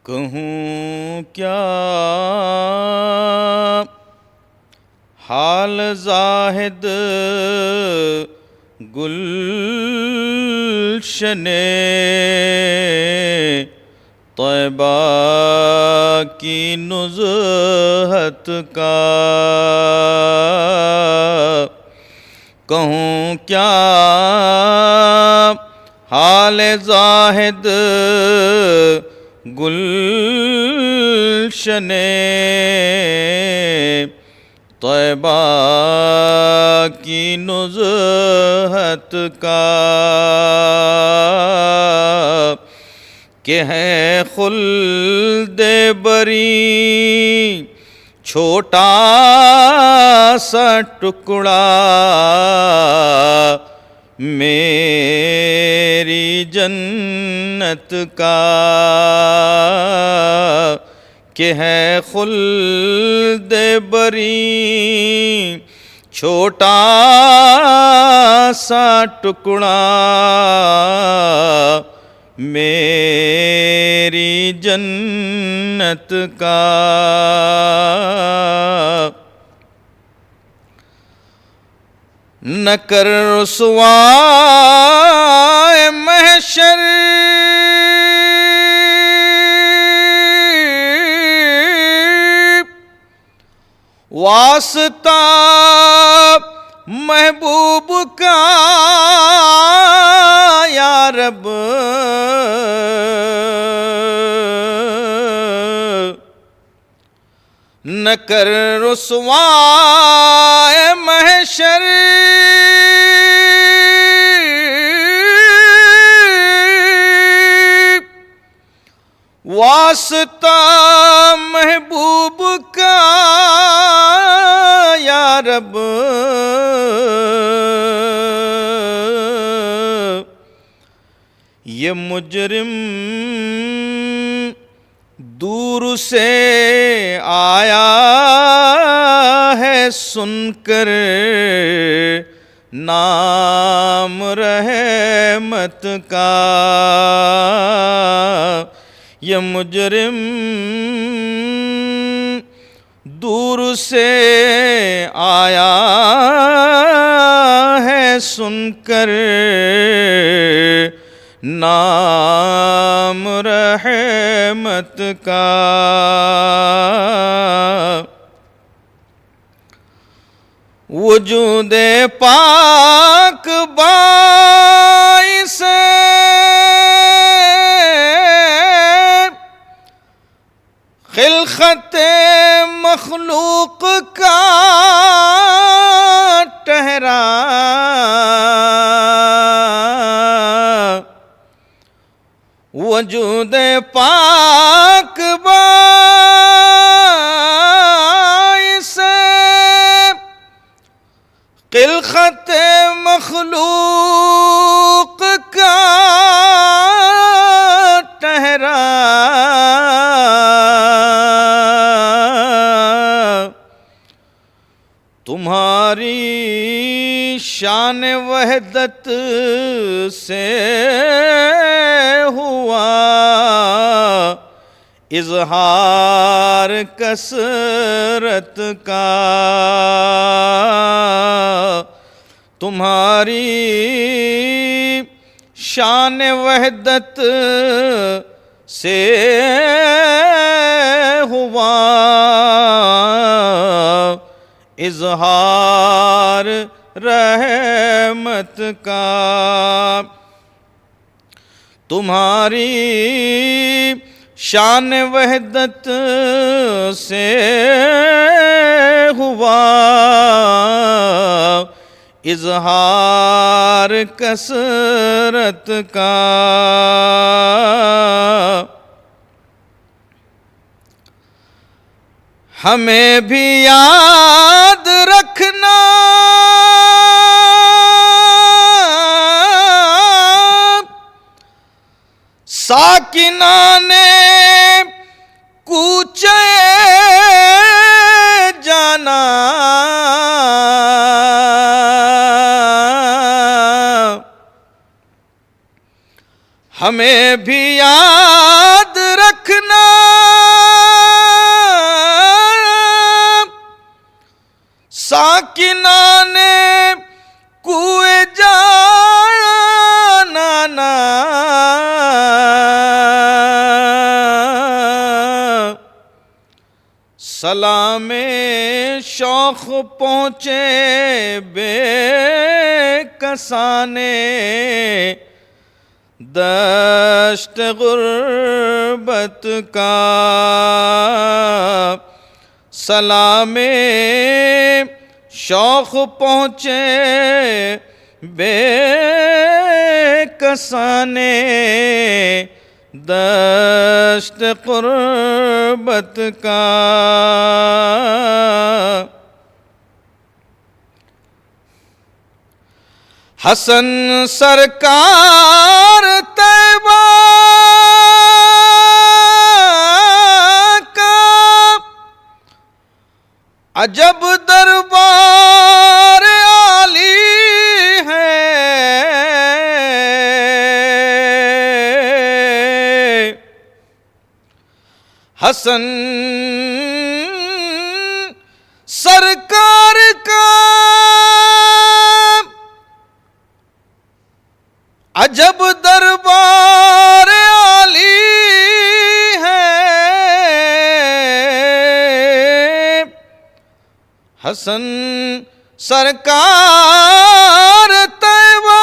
کہوں کیا حال زاہد گلشن طیبہ کی نزہت کا، کہوں کیا حال زاہد گلشن طیبہ کی نزہت کا، کہ ہے خلد بری چھوٹا سا ٹکڑا میری جنت کا، کہ ہے خلد بری چھوٹا سا ٹکڑا میری جنت کا، نہ کر رسوائے محشر واسطہ محبوب کا یا رب، نہ کر رسوائے محشر واسطہ محبوب کا یا رب، یہ مجرم دور سے آیا ہے سن کر نام رحمت کا، یہ مجرم دور سے آیا ہے سن کر نام رحمت کا، وجود پاک باعث خلقت مخلوق کا ٹھہرا، وجود پاک باعث خلقت مخلوق کا ٹھہرا، تمہاری شان وحدت سے ہوا اظہار کثرت کا، تمہاری شان وحدت سے ہوا اظہار رحمت کا، تمہاری شان وحدت سے ہوا اظہار کثرت کا، ہمیں بھی یاد رکھنا ساکنان کوچے جانا، ہمیں بھی یاد رکھنا سلام شوق پہنچے بے کسانے دشت غربت کا سلام شوق پہنچے بے کسانے دشت غربت کا حسن سرکار طیبہ کا عجب دربار عالی ہے حسن سرکار کا عجب دربار عالی ہے حسن سرکار طیبہ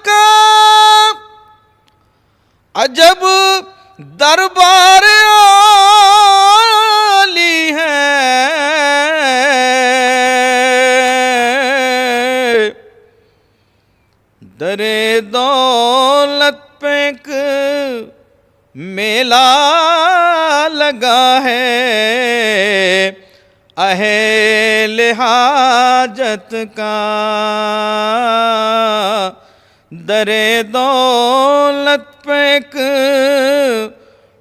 کا عجب دربار عالی ہے در دولت پہ ایک میلہ لگا ہے اہل حاجت کا در دولت پہ ایک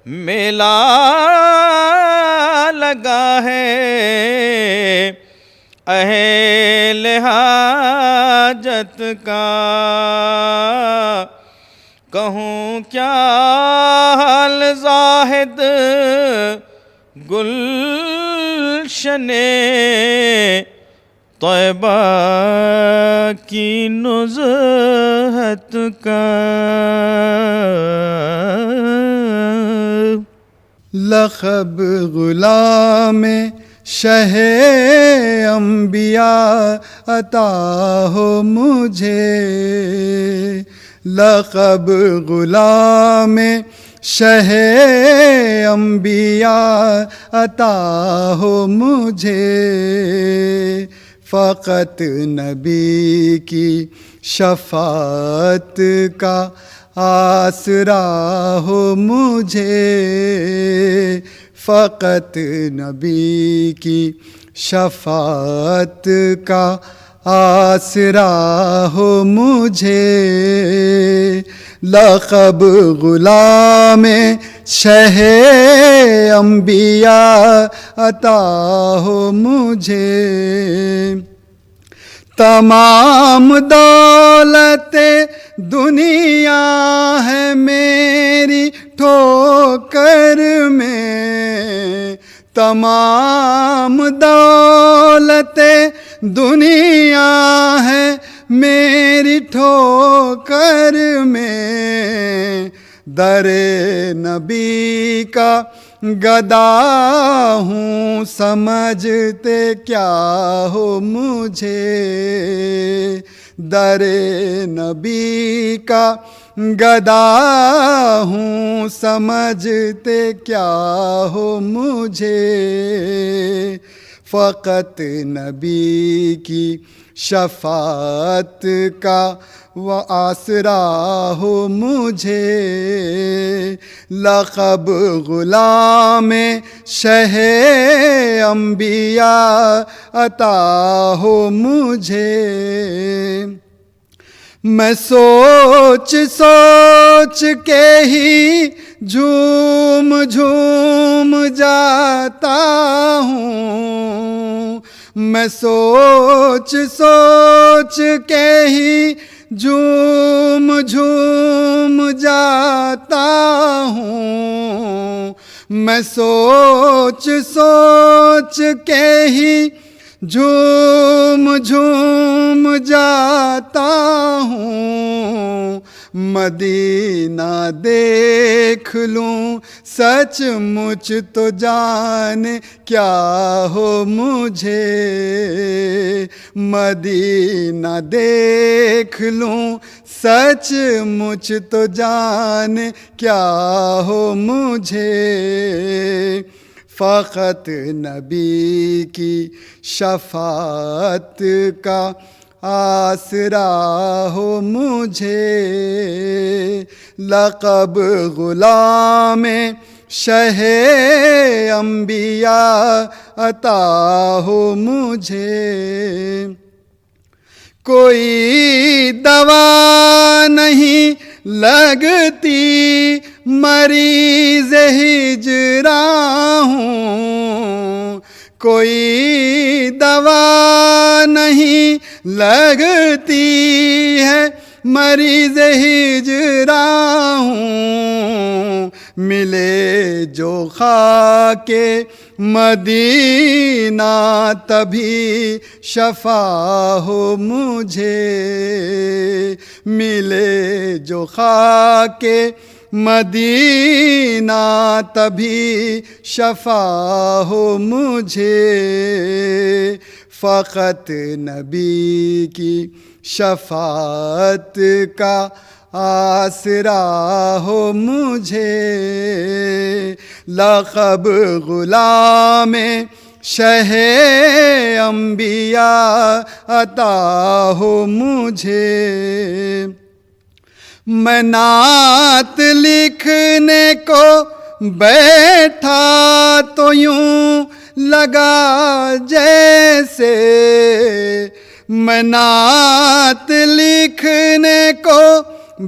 میلہ لگا ہے اہل حاجت کا کہوں کیا حال زاہد گلشن طیبہ کی نزہت کا لقب غلام شہ انبیاء عطا ہو مجھے لقب غلام شہ انبیاء عطا ہو مجھے فقط نبی کی شفاعت کا آسرا ہو مجھے فقط نبی کی شفاعت کا آسرا ہو مجھے لقب غلام شہ انبیاء عطا ہو مجھے تمام دولت دنیا ہے میری ٹھوکر میں تمام دولت دنیا ہے میری ٹھوکر میں در نبی کا گدا ہوں سمجھتے کیا ہو مجھے در نبی کا گدا ہوں سمجھتے کیا ہو مجھے فقط نبی کی شفاعت کا و آسرا ہو مجھے لقب غلام شہ انبیاء عطا ہو مجھے میں سوچ سوچ کے ہی جھوم جھوم جاتا ہوں میں سوچ سوچ کے ہی جھوم جھوم جاتا ہوں میں سوچ سوچ کے ہی جھوم جھوم جاتا ہوں مدینہ دیکھ لوں سچ مچ تو جان کیا ہو مجھے، مدینہ دیکھ لوں سچ مچ تو جان کیا ہو مجھے، فقط نبی کی شفاعت کا آسرا ہو مجھے، لقب غلام شہ انبیاء عطا ہو مجھے، کوئی دوا نہیں لگتی مریض ہجراں ہوں، کوئی دوا نہیں لگتی ہے مریض ہجراں ہوں، ملے جو خاک مدینہ تبھی شفا ہو مجھے، ملے جو خاک مدینہ تبھی شفا ہو مجھے، فقط نبی کی شفاعت کا آسرا ہو مجھے، لقب غلام شہ انبیاء عطا ہو مجھے، میں نعت لکھنے کو بیٹھا تو یوں لگا جیسے، میں نعت لکھنے کو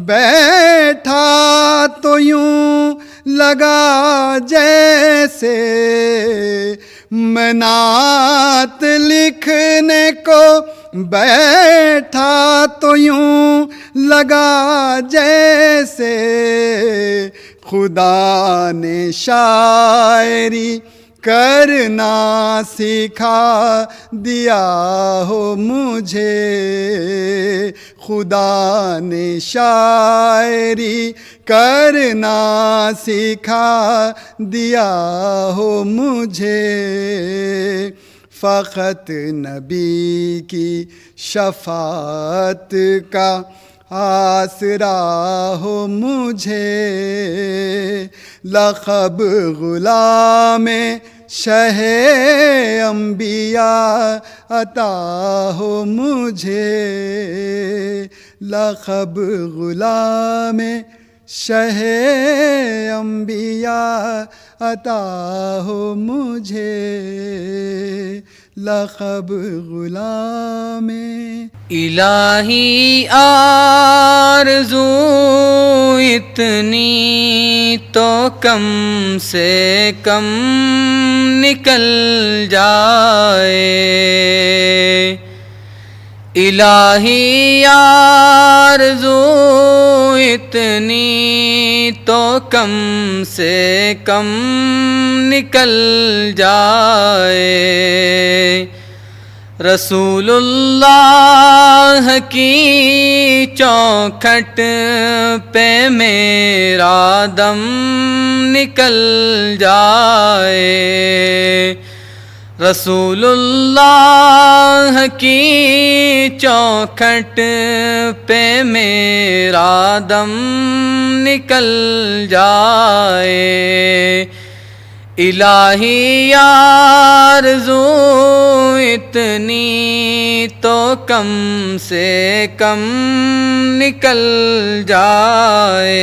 بیٹھا تو یوں لگا جیسے، میں نعت لکھنے کو بیٹھا تو یوں لگا جیسے، خدا نے شاعری کرنا سکھا دیا ہو مجھے، خدا نے شاعری کرنا سکھا دیا ہو مجھے، فقط نبی کی شفاعت کا آسرا ہو مجھے، لقب غلام شہ انبیاء عطا ہو مجھے، لقب غلام شہ انبیاء عطا ہو مجھے، لقب غلام الہی آرزو اتنی تو کم سے کم نکل جائے، الہی آرزو اتنی تو کم سے کم نکل جائے، رسول اللہ کی چوکھٹ پہ میرا دم نکل جائے، رسول اللہ کی چوکھٹ پہ میرا دم نکل جائے، الہی آرزو اتنی تو کم سے کم نکل جائے،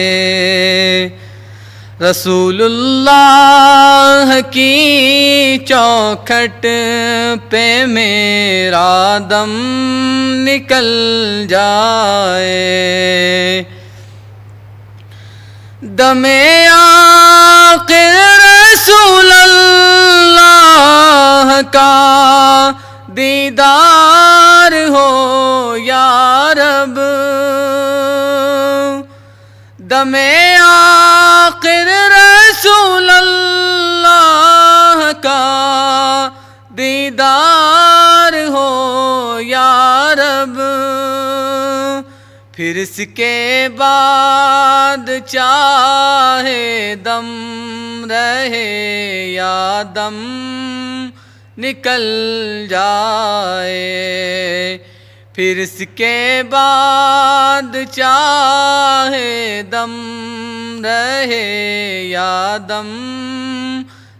رسول اللہ کی چوکھٹ پہ میرا دم نکل جائے، دم آخر رسول اللہ کا دیدار ہو یا رب، دم آخر رسول اللہ کا دیدار ہو یا رب، پھر پھر اس کے بعد چاہے دم رہے یا دم نکل جائے، پھر اس کے بعد چاہے دم رہے یا دم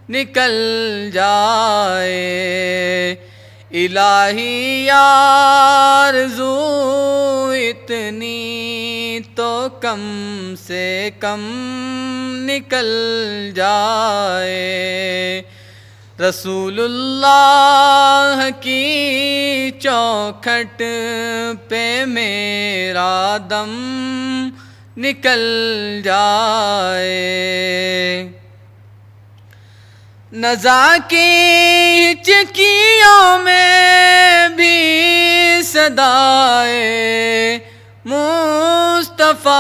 نکل جائے، الہی آرزو اتنی تو کم سے کم نکل جائے، رسول اللہ کی چوکھٹ پہ میرا دم نکل جائے، نزا کی ہچکیوں میں بھی صدائے مصطفیٰ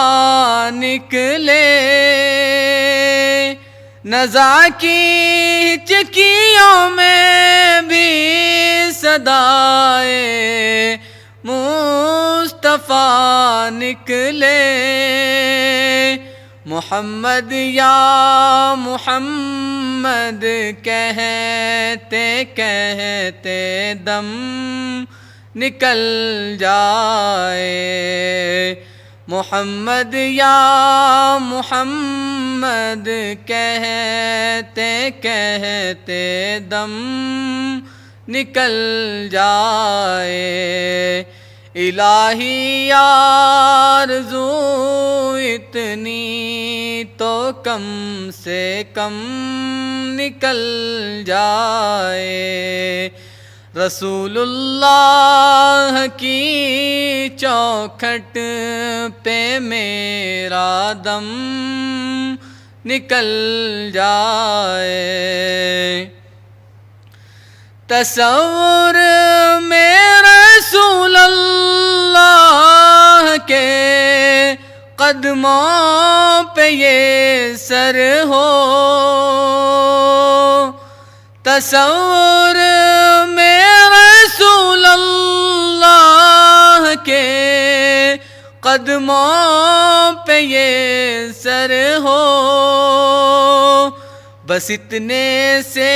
نکلے، نزا کی ہچکیوں میں بھی صدائے مصطفیٰ نکلے، محمد یا محمد کہتے کہتے دم نکل جائے، محمد یا محمد کہتے کہتے دم نکل جائے، الہی آرزو اتنی تو کم سے کم نکل جائے، رسول اللہ کی چوکھٹ پہ میرا دم نکل جائے، تصور میں رسول اللہ کے قدموں پہ یہ سر ہو، تصور میں رسول اللہ کے قدموں پہ یہ سر ہو، بس اتنے سے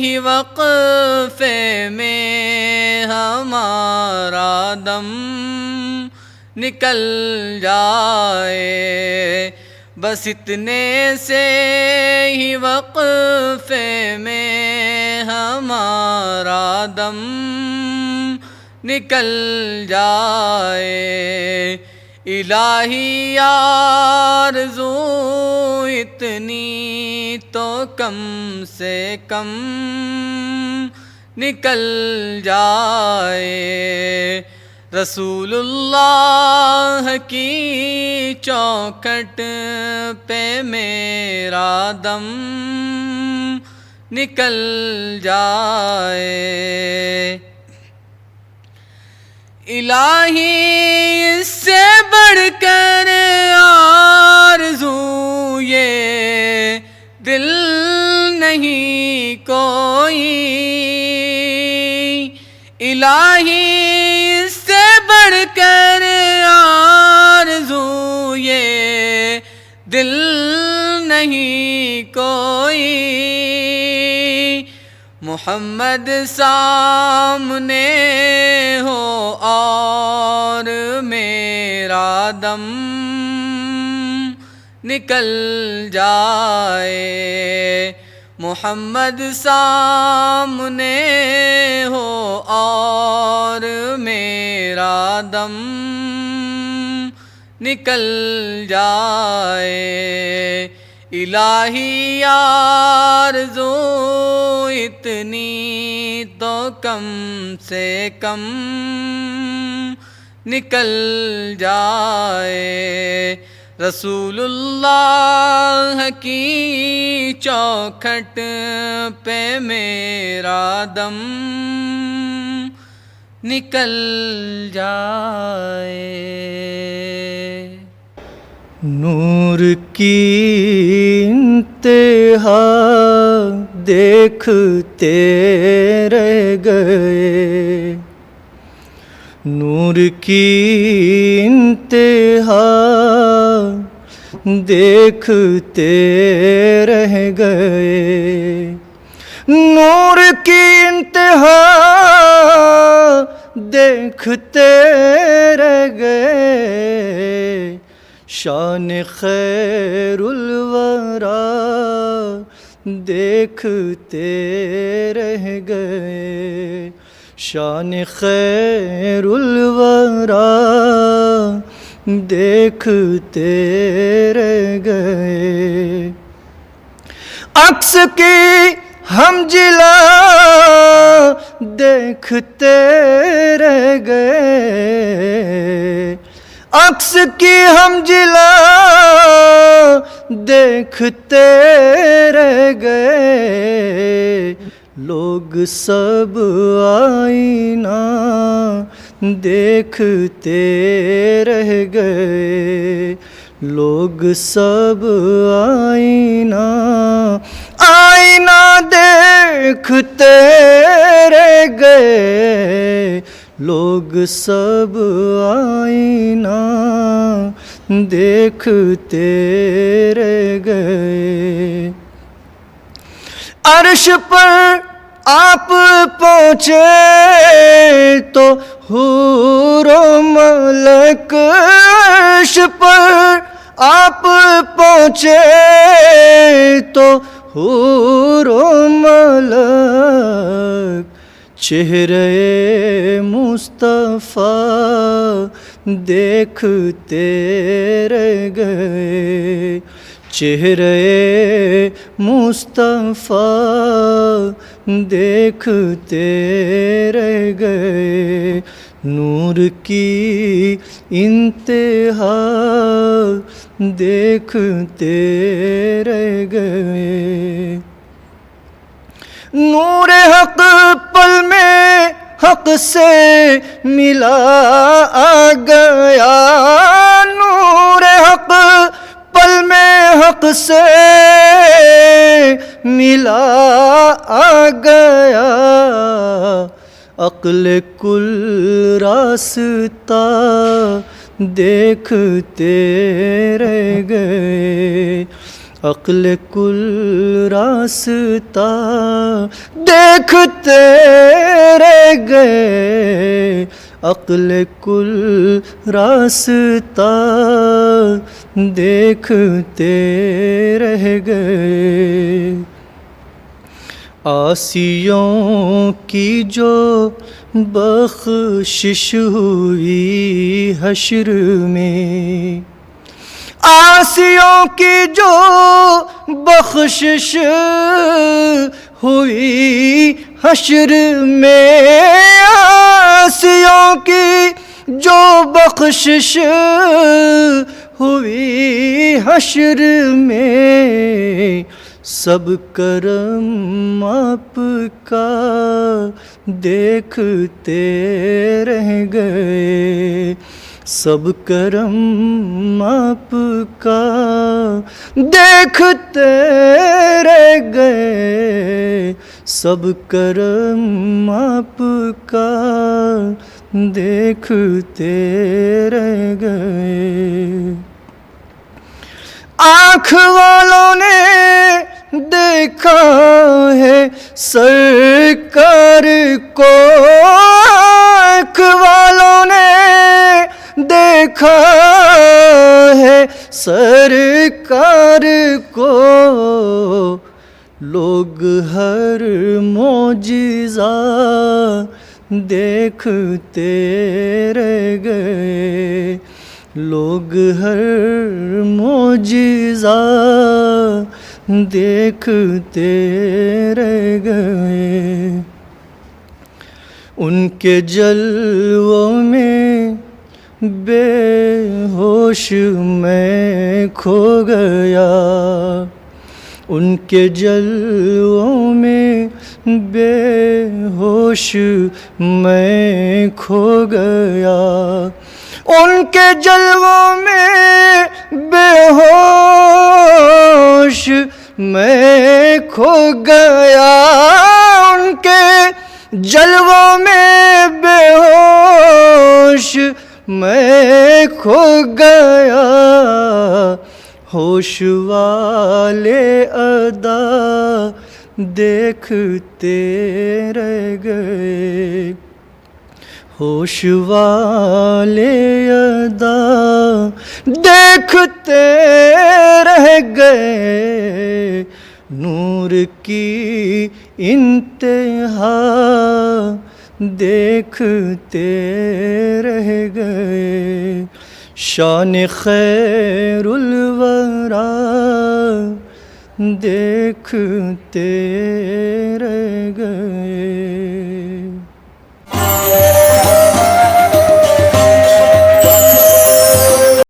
ہی وقفے میں ہمارا دم نکل جائے، بس اتنے سے ہی وقفے میں ہمارا دم نکل جائے، الہی آرزو اتنی تو کم سے کم نکل جائے، رسول اللہ کی چوکھٹ پہ میرا دم نکل جائے، الہی اس سے بڑھ کر آرزو یہ دل نہیں کوئی، الہی اس سے بڑھ کر آرزو یہ دل نہیں کوئی، محمد سامنے ہو اور میرا دم نکل جائے، محمد سامنے ہو اور میرا دم نکل جائے، الہی آرزو اتنی تو کم سے کم نکل جائے، رسول اللہ کی چوکھٹ پہ میرا دم نکل جائے۔ نور کی انتہا دیکھتے رہ گئے، نور کی انتہا دیکھتے رہ گئے، نور کی انتہا دیکھتے رہ گئے، شان خیر الورا دیکھتے رہ گئے، شان خیر الورا دیکھتے رہ گئے، عکس کی ہم جلا دیکھتے رہ گئے، عکس کی ہم جلا دیکھتے رہ گئے، لوگ سب آئینہ دیکھتے رہ گئے، لوگ سب آئینہ دیکھتے رہ گئے، لوگ سب آئینہ دیکھتے رہ گئے، عرش پر آپ پہنچے تو حور و ملک، عرش پر آپ پہنچے تو حور و ملک، چہرے مصطفیٰ دیکھتے رہ گئے، چہرے مصطفیٰ دیکھتے رہ گئے، نور کی انتہا دیکھتے رہ گئے، نور حق پل میں حق سے ملا آ گیا، نور حق پل میں حق سے ملا آ گیا، عقل کل راستہ دیکھتے رہ گئے، عقل کل راستہ دیکھتے رہ گئے، عقل کل راستہ دیکھتے رہ گئے، عاصیوں کی جو بخشش ہوئی حشر میں، عاصیوں کی جو بخشش ہوئی حشر میں، عاصیوں کی جو بخشش ہوئی حشر میں، سب کرم آپ کا دیکھتے رہ گئے، سب کرم آپ کا دیکھتے رہ گئے، سب کرم آپ کا دیکھتے رہ گئے، آنکھ والوں نے دیکھا ہے سرکار کو، آنکھ والوں نے دیکھا ہے سرکار کو، لوگ ہر معجزہ دیکھتے رہ گئے، لوگ ہر معجزہ دیکھتے رہ گئے، ان کے جلووں میں بے ہوش میں کھو گیا، ان کے جلووں میں بے ہوش میں کھو گیا، ان کے جلووں میں بے ہوش میں کھو گیا، ان کے جلووں میں بے ہوش میں کھو گیا، ہوش والے ادا دیکھتے رہ گئے، ہوش والے ادا دیکھتے رہ گئے، نور کی انتہا دیکھتے رہ گئے، شان خیر الورا دیکھتے رہ گئے۔